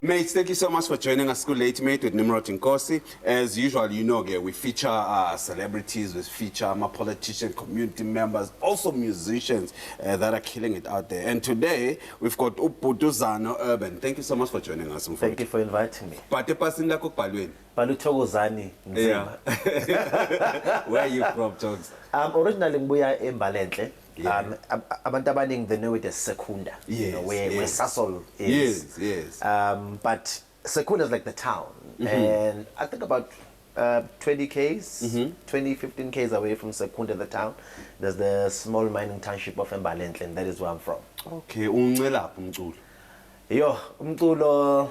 Mates, thank you so much for joining us late, mate, with Nimrod Nkosi. As usual, you know, we feature celebrities, we feature politicians, community members, also musicians that are killing it out there. And today, we've got ZanoUrban. Thank you so much for joining us. Thank you for inviting me. Yeah. Where are you from, Jones? Originally, we are in Balentle. Abantu abaningi, they know it as Secunda, yes, you know, where Sasol is. Yes. But Secunda is like the town, and I think about 20 k's, 20, 15 k's away from Secunda, the town, there's the small mining township of Mbalenhle, and that is where I'm from. Okay, umculo. Yo, umculo,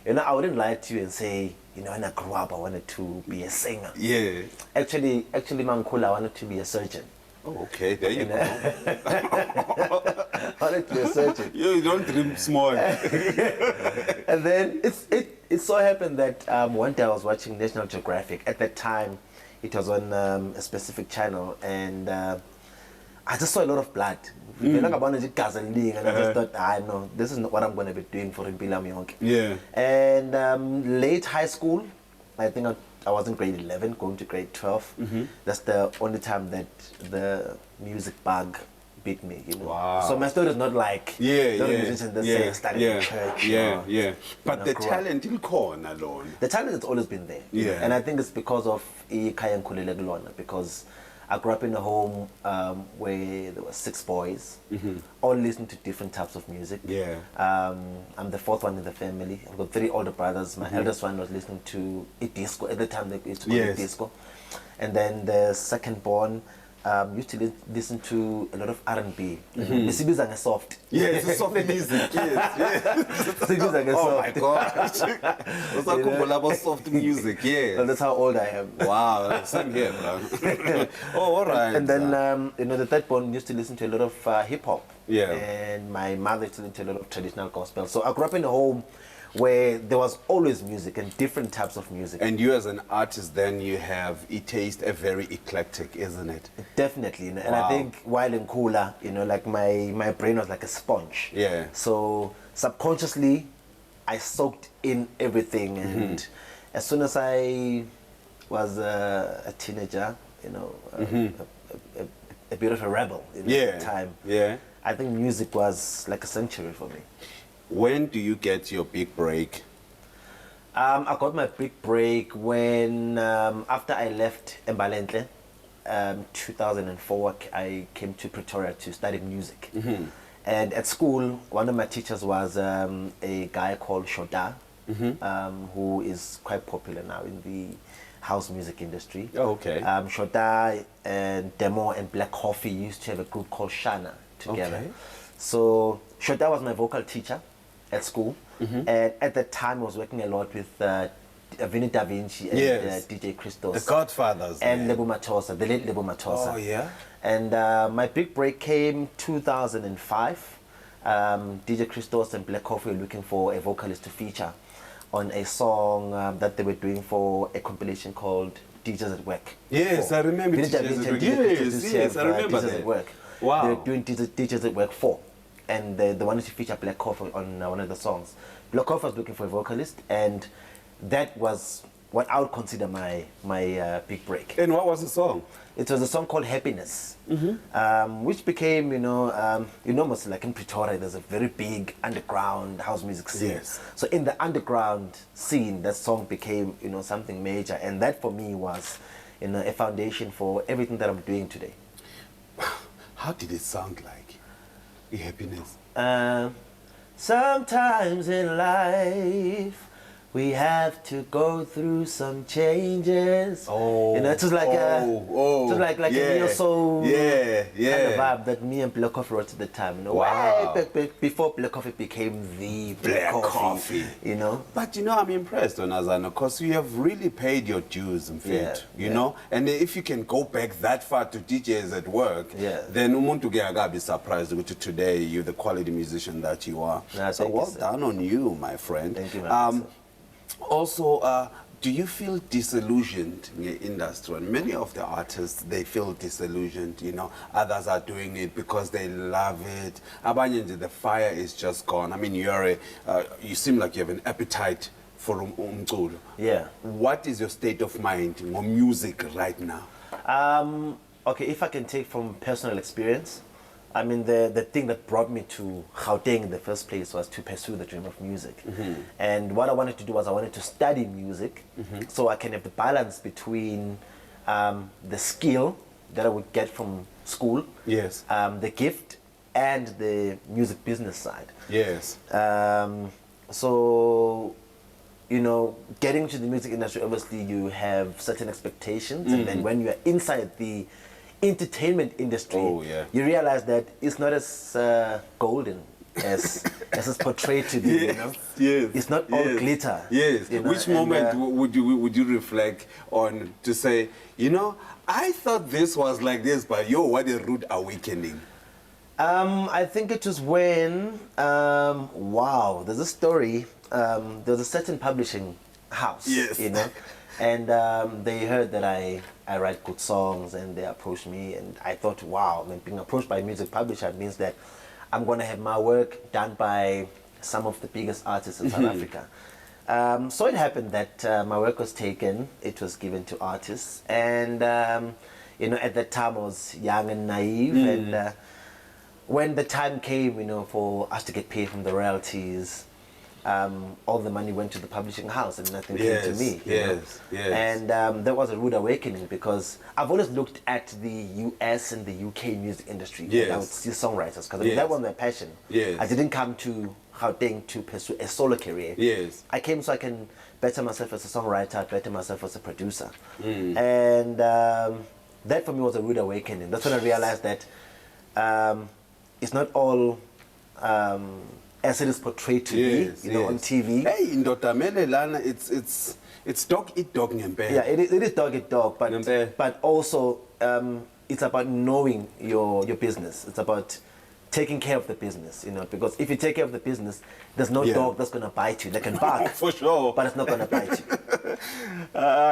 you know, I wouldn't lie to you and say, you know, when I grew up, I wanted to be a singer. Yeah. Actually, Mankhula, I wanted to be a surgeon. Oh, okay, there you go. I wanted to be a surgeon. You don't dream small. And then it so happened that one day I was watching National Geographic. At that time, it was on a specific channel, and I just saw a lot of blood. And I just thought, no, this is not what I'm going to be doing for Impila Miyonke. Yeah. And late high school, I think I was in grade 11, going to grade 12. That's the only time that the music bug beat me, you know. Wow. So my story is not like musicians that say studied in church. But the talent in corn alone. The talent has always been there. Yeah. And I think it's because of Kaya Nkulele Glona, because I grew up in a home where there were 6 boys, all listening to different types of music. Yeah. I'm the 4th one in the family. I've got 3 older brothers. My eldest one was listening to disco. At the time, they used to call it disco. And then the second born used to listen to a lot of R&B. Besibiza soft. Yes, it's soft music. Yes. Oh my gosh. Soft music, yes. So that's how old I am. Wow, same here, bro. Oh, all right. And then, you know, the third born used to listen to a lot of hip-hop. Yeah. And my mother used to listen to a lot of traditional gospel. So I grew up in a home where there was always music and different types of music. And you as an artist, then you have a taste very eclectic, isn't it? Definitely, you know, and I think while in Kula, you know, like my brain was like a sponge. Yeah. So subconsciously, I soaked in everything, and as soon as I was a teenager, you know, a bit of a rebel at the time. Yeah. I think music was like a sanctuary for me. When do you get your big break? I got my big break when, after I left Mbalenhle, 2004, I came to Pretoria to study music. And at school, one of my teachers was a guy called Shota, who is quite popular now in the house music industry. Oh, okay. Shota and Demo and Black Coffee used to have a group called Shana together. Okay. So Shota was my vocal teacher at school, and at that time I was working a lot with Vinny Da Vinci and DJ Christos. The Godfathers. And Lebo Matosa, the late Lebo Matosa. Oh, yeah? And my big break came 2005. DJ Christos and Black Coffee were looking for a vocalist to feature on a song that they were doing for a compilation called DJs at Work. Yes, I remember DJs at Work. Yes, I remember that. DJs at Work. Wow. They were doing DJs at Work 4. And they wanted to feature Black Coffee on one of the songs. Black Coffee was looking for a vocalist, and that was what I would consider my big break. And what was the song? It was a song called Happiness, which became, you know, almost like in Pretoria, there's a very big underground house music scene. Yes. So in the underground scene, that song became, you know, something major, and that for me was, you know, a foundation for everything that I'm doing today. How did it sound like? Happiness. Sometimes in life we have to go through some changes. Oh, you know, it's just like a neo soul kind of vibe that me and Black Coffee wrote at the time. You know, way back before Black Coffee became the Black Coffee. You know, but you know, I'm impressed, Zano, because you have really paid your dues, in fact. You know, and if you can go back that far to DJs at Work, then umuntu ke be surprised with today you're the quality musician that you are. So well done on you, my friend. Thank you, man. Also, do you feel disillusioned in the industry? And many of the artists, they feel disillusioned, you know. Others are doing it because they love it. Abanye nje, the fire is just gone. I mean, you seem like you have an appetite for umculo. Yeah. What is your state of mind on music right now? Okay, if I can take from personal experience, I mean, the thing that brought me to Gauteng in the first place was to pursue the dream of music. And what I wanted to do was I wanted to study music so I can have the balance between the skill that I would get from school, Yes. the gift, and the music business side. Yes. So, you know, getting to the music industry, obviously you have certain expectations, and then when you are inside the entertainment industry, you realize that it's not as golden as it's portrayed to be. You know, it's not all glitter. Yes. You know? Which moment would you reflect on to say, you know, I thought this was like this, but yo, what a rude awakening. I think it was when wow, there's a story. There's a certain publishing house. Yes. You know. And they heard that I write good songs, and they approached me, and I thought, wow, I mean, being approached by a music publisher means that I'm going to have my work done by some of the biggest artists in South Africa. So it happened that my work was taken, it was given to artists, and you know, at that time I was young and naive, and when the time came, you know, for us to get paid from the royalties, all the money went to the publishing house and nothing came to me. Yes. And that was a rude awakening, because I've always looked at the US and the UK music industry. Yes. I would see songwriters, because I mean, that was my passion. Yes. I didn't come to Gauteng to pursue a solo career. Yes. I came so I can better myself as a songwriter, better myself as a producer. And that for me was a rude awakening. That's when I realized that it's not all as it is portrayed to be, you know, on TV. Hey, Ndota Mele Lana, it's dog eat dog ngempela. Yeah, it is dog eat dog, but also it's about knowing your business. It's about taking care of the business, you know, because if you take care of the business, there's no dog that's gonna bite you. They can bark, for sure, but it's not gonna bite you.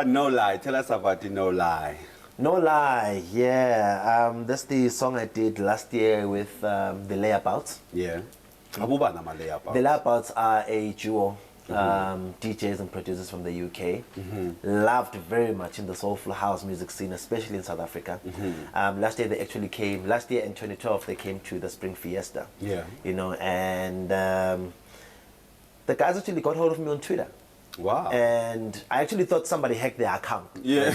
No Lie. Tell us about the No Lie. No Lie, yeah. That's the song I did last year with the Layabouts. Yeah. The Layabouts are a duo, DJs and producers from the UK. Loved very much in the soulful house music scene, especially in South Africa. Last year they actually came. Last year in 2012 they came to the Spring Fiesta. Yeah. You know, and the guys actually got hold of me on Twitter. Wow. And I actually thought somebody hacked their account. Yeah.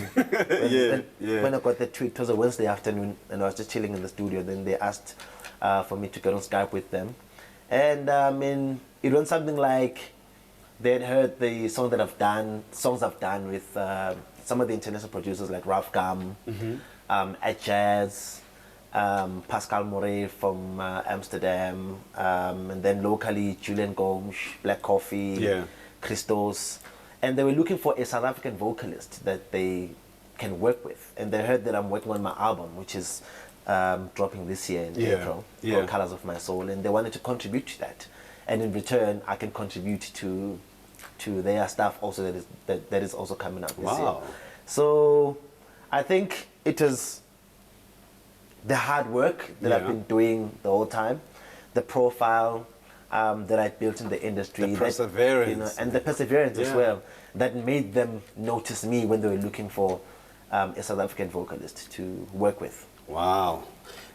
When I got the tweet, it was a Wednesday afternoon, and I was just chilling in the studio. Then they asked for me to get on Skype with them. And it went something like they'd heard the songs I've done with some of the international producers like Ralph Gum, at Jazz, Pascal Moret from Amsterdam, and then locally Julian Gomes, Black Coffee, Christos. And they were looking for a South African vocalist that they can work with. And they heard that I'm working on my album, which is dropping this year in April, called Colors of My Soul, and they wanted to contribute to that, and in return I can contribute to their stuff also that is also coming up this year. So I think it was the hard work that I've been doing the whole time, the profile that I built in the industry, the perseverance, you know, and the perseverance as well, that made them notice me when they were looking for a South African vocalist to work with. Wow.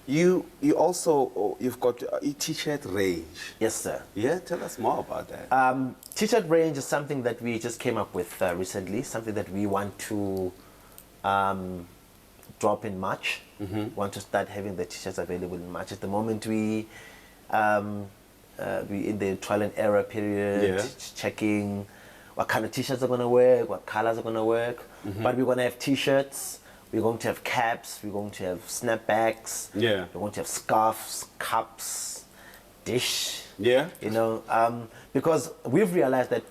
You also, you've got a t-shirt range. Yes, sir. Yeah, tell us more about that. T-shirt range is something that we just came up with recently, something that we want to drop in March. Want to start having the t-shirts available in March. At the moment, we in the trial and error period, checking what kind of t-shirts are going to work, what colors are going to work. But we're going to have t-shirts. We're going to have caps, we're going to have snapbacks, we're going to have scarves, cups, dish, you know, because we've realized that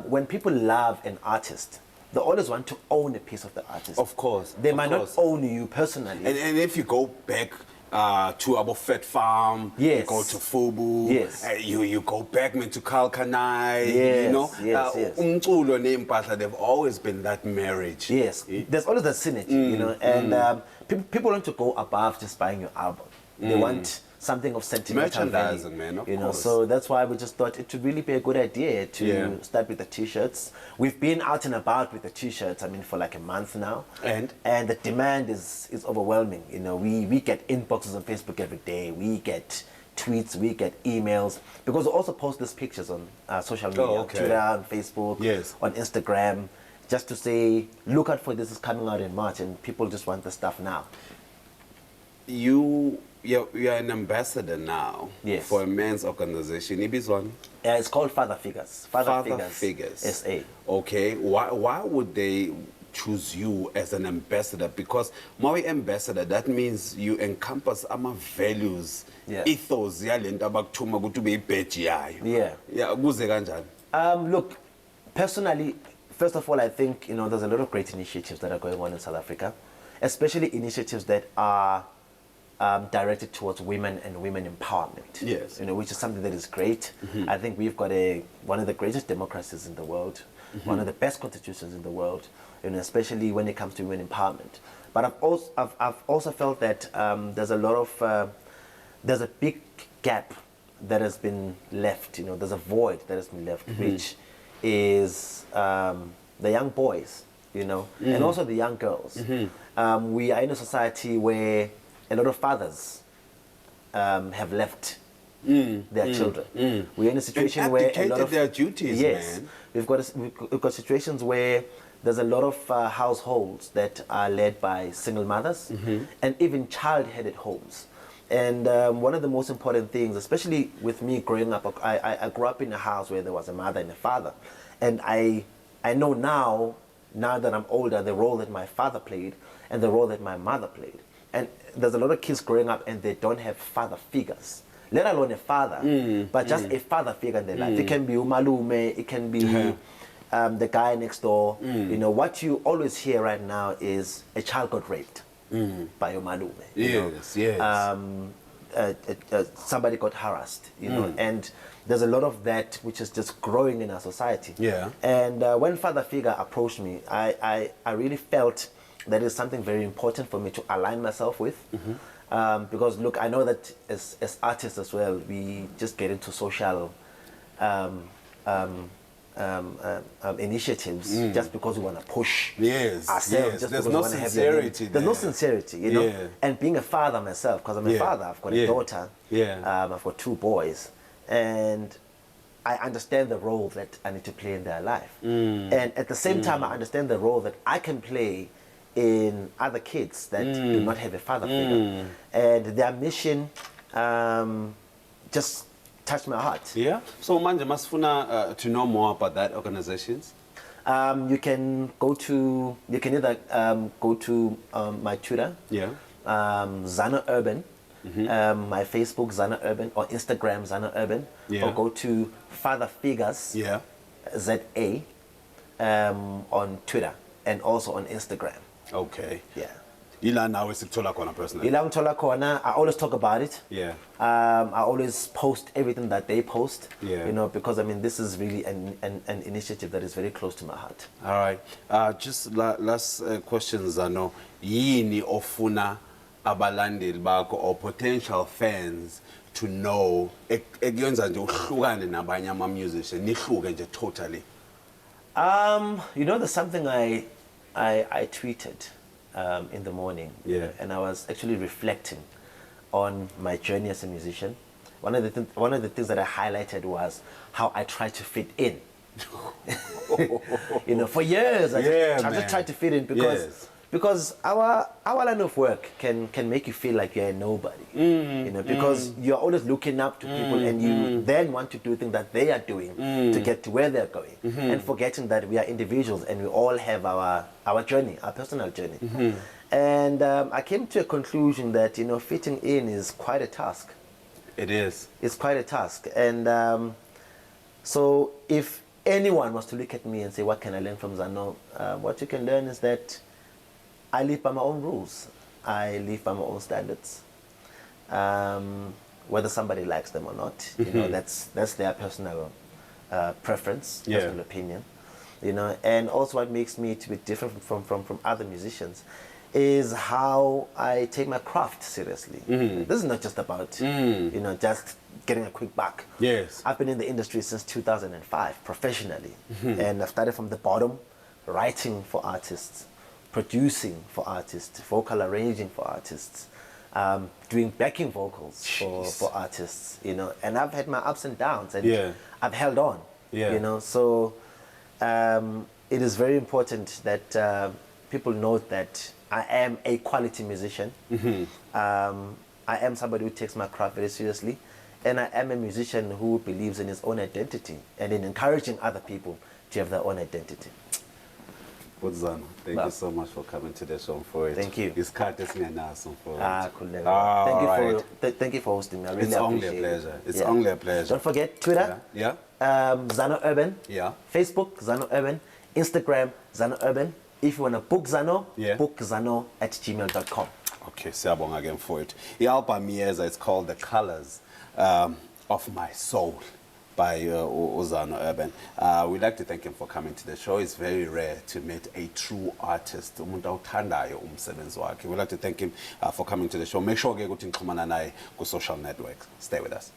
when people love an artist, they always want to own a piece of the artist. Of course. They might not own you personally. And if you go back to Abo Fat Farm, Yes. you go to Fubu, Yes. you go back man, to Kalkanai, Yes, you know. yes. Umculo neMpahla, they've always been that marriage. Yes, there's always that synergy, you know, and people want to go above just buying your album. They want something of sentimental Merchandising, value, man, of you know. course. So that's why we just thought it would really be a good idea to start with the t-shirts. We've been out and about with the t-shirts, I mean, for like a month now, And the demand is overwhelming. You know, we get inboxes on Facebook every day. We get tweets, we get emails, because we also post these pictures on social media, on Twitter, on Facebook, on Instagram, just to say, look out for this, is coming out in March, and people just want the stuff now. You're an ambassador now for a men's organization. Ibizwan? It's called Father Figures. Father Figures. SA. Okay. Why would they choose you as an ambassador? Because my ambassador, that means you encompass our values, ethos, Look, personally, first of all, I think, you know, there's a lot of great initiatives that are going on in South Africa, especially initiatives that are directed towards women and women empowerment. Yes. You know, which is something that is great. I think we've got one of the greatest democracies in the world, one of the best constitutions in the world, you know, especially when it comes to women empowerment. But I've also felt that there's a big gap that has been left. You know, there's a void that has been left, which is the young boys, you know, and also the young girls. We are in a society where a lot of fathers have left their children. We're in a situation where a lot of their duties, man. We've got situations where there's a lot of households that are led by single mothers and even child-headed homes. And one of the most important things, especially with me growing up, I grew up in a house where there was a mother and a father, and I know now that I'm older, the role that my father played and the role that my mother played. And there's a lot of kids growing up and they don't have father figures, let alone a father, but just a father figure in their life. It can be umalume, it can be the guy next door. You know, what you always hear right now is a child got raped by umalume. Somebody got harassed, you know, and there's a lot of that which is just growing in our society. And when father figure approached me, I really felt that is something very important for me to align myself with, because look, I know that as artists as well, we just get into social initiatives just because we want to push ourselves. Just there's because no we want to have sincerity. There's no sincerity, you know. And being a father myself, because I'm a father, I've got a daughter, I've got 2 boys, and I understand the role that I need to play in their life. And at the same time, I understand the role that I can play in other kids that do not have a father figure. And their mission just touched my heart. So manje masifuna to know more about that organizations. You can either go to my Twitter, ZanoUrban, my Facebook ZanoUrban, or Instagram ZanoUrban, or go to Father Figures ZA on Twitter and also on Instagram. Okay. Ila nawe sikuthola khona personally. Ila ngithola khona. I always talk about it. I always post everything that they post. You know, because I mean, this is really an initiative that is very close to my heart. All right. Just last question, Zano. Yini ofuna abalandeli bakho or potential fans to know ekyenza nje uhlukane nabanye ama musicians, nihluke nje totally? You know, there's something I tweeted in the morning, and I was actually reflecting on my journey as a musician. One of the things that I highlighted was how I tried to fit in. You know, for years I just tried to fit in because our line of work can make you feel like you're a nobody. You know, because you're always looking up to people, and you then want to do things that they are doing to get to where they're going, and forgetting that we are individuals and we all have our journey, our personal journey. And I came to a conclusion that, you know, fitting in is quite a task. It is. It's quite a task. And so if anyone was to look at me and say, what can I learn from Zano? What you can learn is that I live by my own rules. I live by my own standards. whether somebody likes them or not. You know, that's their personal preference, personal opinion. You know, and also what makes me to be different from other musicians is how I take my craft seriously. This is not just about, you know, just getting a quick buck. Yes. I've been in the industry since 2005, professionally. And I've started from the bottom, writing for artists, producing for artists, vocal arranging for artists, doing backing vocals for artists, you know. And I've had my ups and downs, and I've held on, you know. So it is very important that people know that I am a quality musician. I am somebody who takes my craft very seriously, and I am a musician who believes in his own identity and in encouraging other people to have their own identity. But Zano, thank you so much for coming to the show for it. Thank you. It's cool. Thank you for hosting me. I really it's only a pleasure. It's only a pleasure. Don't forget Twitter. ZanoUrban. Facebook ZanoUrban. Instagram ZanoUrban. If you want to book Zano, book Zano@gmail.com. Okay, siyabonga again for it. The album it's called The Colors of My Soul by ZanoUrban. We'd like to thank him for coming to the show. It's very rare to meet a true artist. We'd like to thank him for coming to the show. Make sure you go to social networks. Stay with us.